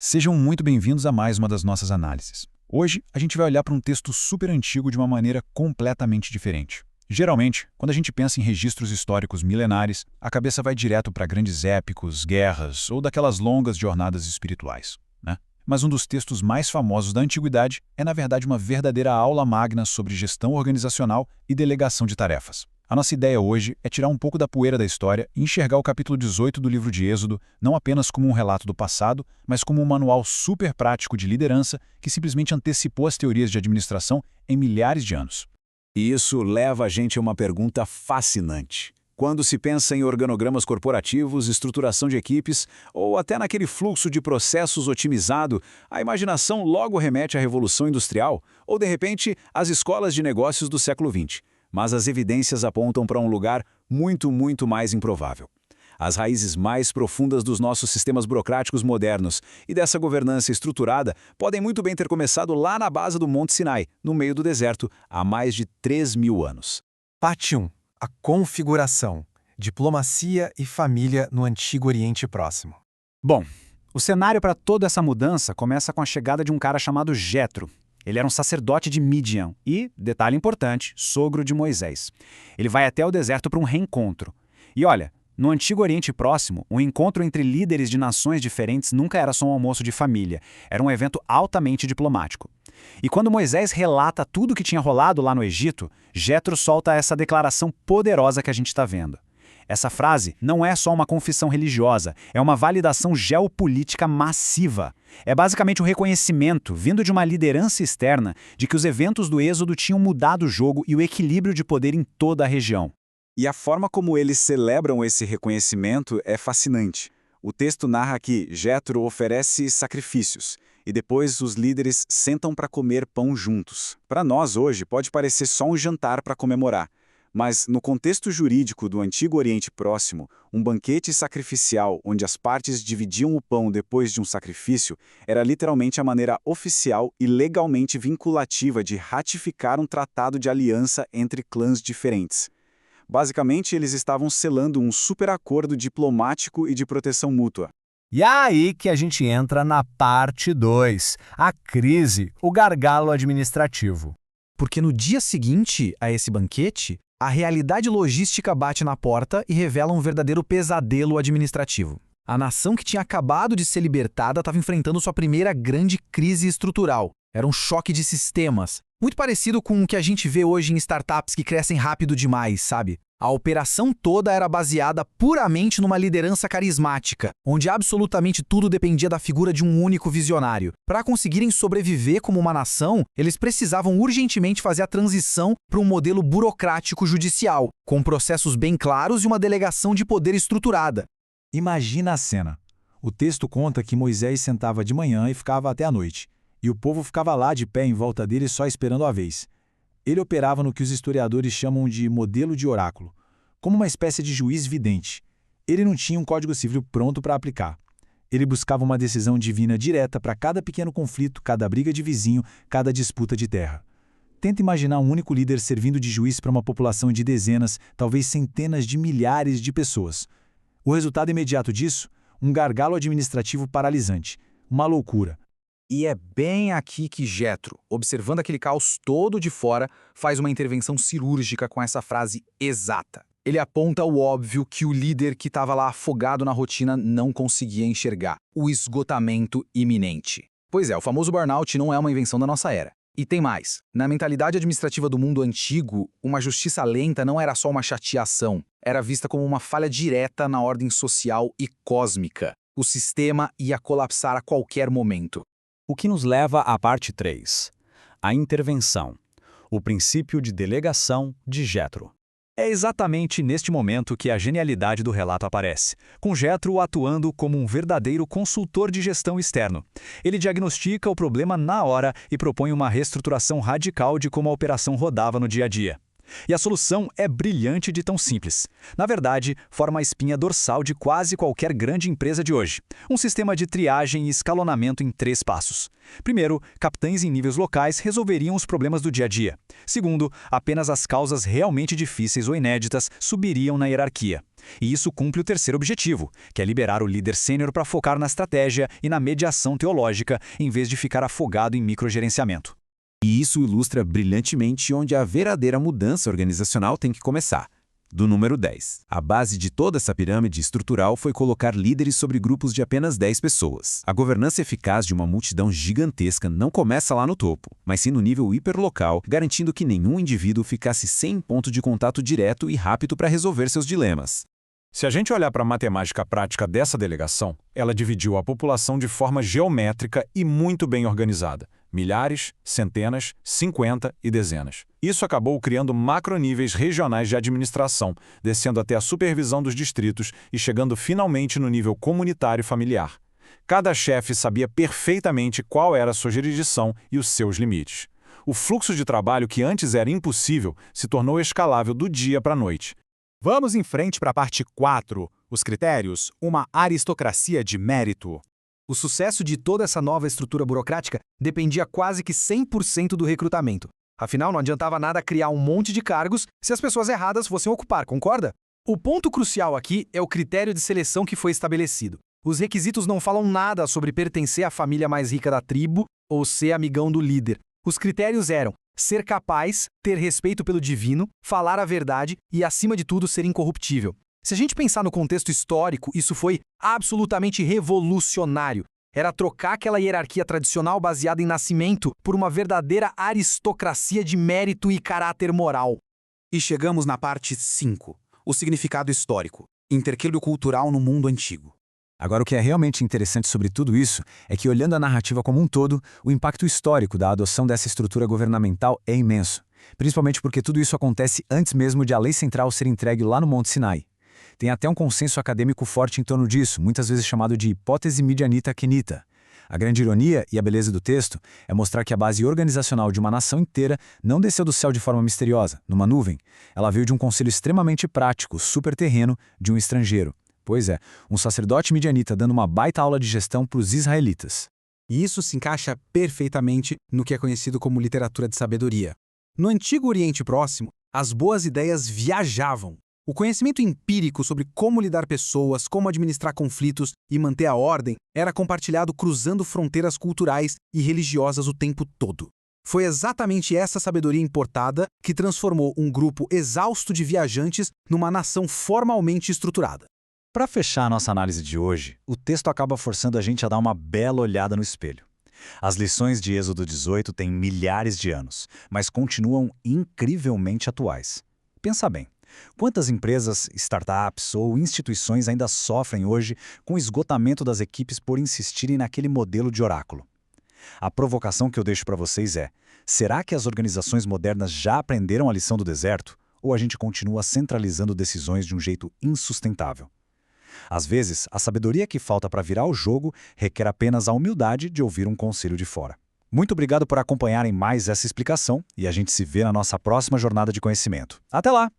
Sejam muito bem-vindos a mais uma das nossas análises. Hoje, a gente vai olhar para um texto super antigo de uma maneira completamente diferente. Geralmente, quando a gente pensa em registros históricos milenares, a cabeça vai direto para grandes épicos, guerras ou daquelas longas jornadas espirituais, né? Mas um dos textos mais famosos da antiguidade é, na verdade, uma verdadeira aula magna sobre gestão organizacional e delegação de tarefas. A nossa ideia hoje é tirar um pouco da poeira da história e enxergar o capítulo 18 do livro de Êxodo não apenas como um relato do passado, mas como um manual super prático de liderança que simplesmente antecipou as teorias de administração em milhares de anos. E isso leva a gente a uma pergunta fascinante. Quando se pensa em organogramas corporativos, estruturação de equipes ou até naquele fluxo de processos otimizado, a imaginação logo remete à Revolução Industrial ou, de repente, às escolas de negócios do século XX. Mas as evidências apontam para um lugar muito mais improvável. As raízes mais profundas dos nossos sistemas burocráticos modernos e dessa governança estruturada podem muito bem ter começado lá na base do Monte Sinai, no meio do deserto, há mais de 3.000 anos. Parte 1. A configuração. Diplomacia e família no Antigo Oriente Próximo. Bom, o cenário para toda essa mudança começa com a chegada de um cara chamado Jetro. Ele era um sacerdote de Midian e, detalhe importante, sogro de Moisés. Ele vai até o deserto para um reencontro. E olha, no Antigo Oriente Próximo, um encontro entre líderes de nações diferentes nunca era só um almoço de família, era um evento altamente diplomático. E quando Moisés relata tudo o que tinha rolado lá no Egito, Jetro solta essa declaração poderosa que a gente está vendo. Essa frase não é só uma confissão religiosa, é uma validação geopolítica massiva. É basicamente o reconhecimento, vindo de uma liderança externa, de que os eventos do Êxodo tinham mudado o jogo e o equilíbrio de poder em toda a região. E a forma como eles celebram esse reconhecimento é fascinante. O texto narra que Jetro oferece sacrifícios, e depois os líderes sentam para comer pão juntos. Para nós hoje pode parecer só um jantar para comemorar. Mas, no contexto jurídico do Antigo Oriente Próximo, um banquete sacrificial onde as partes dividiam o pão depois de um sacrifício era literalmente a maneira oficial e legalmente vinculativa de ratificar um tratado de aliança entre clãs diferentes. Basicamente, eles estavam selando um superacordo diplomático e de proteção mútua. E aí que a gente entra na parte 2, a crise, o gargalo administrativo. Porque no dia seguinte a esse banquete, a realidade logística bate na porta e revela um verdadeiro pesadelo administrativo. A nação que tinha acabado de ser libertada estava enfrentando sua primeira grande crise estrutural. Era um choque de sistemas, muito parecido com o que a gente vê hoje em startups que crescem rápido demais, sabe? A operação toda era baseada puramente numa liderança carismática, onde absolutamente tudo dependia da figura de um único visionário. Para conseguirem sobreviver como uma nação, eles precisavam urgentemente fazer a transição para um modelo burocrático judicial, com processos bem claros e uma delegação de poder estruturada. Imagina a cena. O texto conta que Moisés sentava de manhã e ficava até a noite, e o povo ficava lá de pé em volta dele só esperando a vez. Ele operava no que os historiadores chamam de modelo de oráculo, como uma espécie de juiz vidente. Ele não tinha um código civil pronto para aplicar. Ele buscava uma decisão divina direta para cada pequeno conflito, cada briga de vizinho, cada disputa de terra. Tenta imaginar um único líder servindo de juiz para uma população de dezenas, talvez centenas de milhares de pessoas. O resultado imediato disso? Um gargalo administrativo paralisante. Uma loucura. E é bem aqui que Jetro, observando aquele caos todo de fora, faz uma intervenção cirúrgica com essa frase exata. Ele aponta o óbvio que o líder que estava lá afogado na rotina não conseguia enxergar: o esgotamento iminente. Pois é, o famoso burnout não é uma invenção da nossa era. E tem mais. Na mentalidade administrativa do mundo antigo, uma justiça lenta não era só uma chateação, era vista como uma falha direta na ordem social e cósmica. O sistema ia colapsar a qualquer momento. O que nos leva à parte 3, a intervenção, o princípio de delegação de Jetro. É exatamente neste momento que a genialidade do relato aparece, com Jetro atuando como um verdadeiro consultor de gestão externo. Ele diagnostica o problema na hora e propõe uma reestruturação radical de como a operação rodava no dia a dia. E a solução é brilhante de tão simples. Na verdade, forma a espinha dorsal de quase qualquer grande empresa de hoje. Um sistema de triagem e escalonamento em 3 passos. Primeiro, capitães em níveis locais resolveriam os problemas do dia a dia. Segundo, apenas as causas realmente difíceis ou inéditas subiriam na hierarquia. E isso cumpre o terceiro objetivo, que é liberar o líder sênior para focar na estratégia e na mediação teológica, em vez de ficar afogado em microgerenciamento. E isso ilustra brilhantemente onde a verdadeira mudança organizacional tem que começar. Do número 10. A base de toda essa pirâmide estrutural foi colocar líderes sobre grupos de apenas 10 pessoas. A governança eficaz de uma multidão gigantesca não começa lá no topo, mas sim no nível hiperlocal, garantindo que nenhum indivíduo ficasse sem ponto de contato direto e rápido para resolver seus dilemas. Se a gente olhar para a matemática prática dessa delegação, ela dividiu a população de forma geométrica e muito bem organizada. Milhares, centenas, 50 e dezenas. Isso acabou criando macroníveis regionais de administração, descendo até a supervisão dos distritos e chegando finalmente no nível comunitário e familiar. Cada chefe sabia perfeitamente qual era a sua jurisdição e os seus limites. O fluxo de trabalho que antes era impossível se tornou escalável do dia para a noite. Vamos em frente para a parte 4, os critérios, uma aristocracia de mérito. O sucesso de toda essa nova estrutura burocrática dependia quase que 100% do recrutamento. Afinal, não adiantava nada criar um monte de cargos se as pessoas erradas fossem ocupar, concorda? O ponto crucial aqui é o critério de seleção que foi estabelecido. Os requisitos não falam nada sobre pertencer à família mais rica da tribo ou ser amigão do líder. Os critérios eram ser capaz, ter respeito pelo divino, falar a verdade e, acima de tudo, ser incorruptível. Se a gente pensar no contexto histórico, isso foi absolutamente revolucionário. Era trocar aquela hierarquia tradicional baseada em nascimento por uma verdadeira aristocracia de mérito e caráter moral. E chegamos na parte 5, o significado histórico, intercâmbio cultural no mundo antigo. Agora, o que é realmente interessante sobre tudo isso é que, olhando a narrativa como um todo, o impacto histórico da adoção dessa estrutura governamental é imenso, principalmente porque tudo isso acontece antes mesmo de a lei central ser entregue lá no Monte Sinai. Tem até um consenso acadêmico forte em torno disso, muitas vezes chamado de hipótese midianita-kenita. A grande ironia e a beleza do texto é mostrar que a base organizacional de uma nação inteira não desceu do céu de forma misteriosa, numa nuvem. Ela veio de um conselho extremamente prático, super terreno, de um estrangeiro. Pois é, um sacerdote midianita dando uma baita aula de gestão para os israelitas. E isso se encaixa perfeitamente no que é conhecido como literatura de sabedoria. No Antigo Oriente Próximo, as boas ideias viajavam. O conhecimento empírico sobre como lidar pessoas, como administrar conflitos e manter a ordem era compartilhado cruzando fronteiras culturais e religiosas o tempo todo. Foi exatamente essa sabedoria importada que transformou um grupo exausto de viajantes numa nação formalmente estruturada. Para fechar a nossa análise de hoje, o texto acaba forçando a gente a dar uma bela olhada no espelho. As lições de Êxodo 18 têm milhares de anos, mas continuam incrivelmente atuais. Pensa bem, quantas empresas, startups ou instituições ainda sofrem hoje com o esgotamento das equipes por insistirem naquele modelo de oráculo? A provocação que eu deixo para vocês é: será que as organizações modernas já aprenderam a lição do deserto? Ou a gente continua centralizando decisões de um jeito insustentável? Às vezes, a sabedoria que falta para virar o jogo requer apenas a humildade de ouvir um conselho de fora. Muito obrigado por acompanharem mais essa explicação e a gente se vê na nossa próxima jornada de conhecimento. Até lá!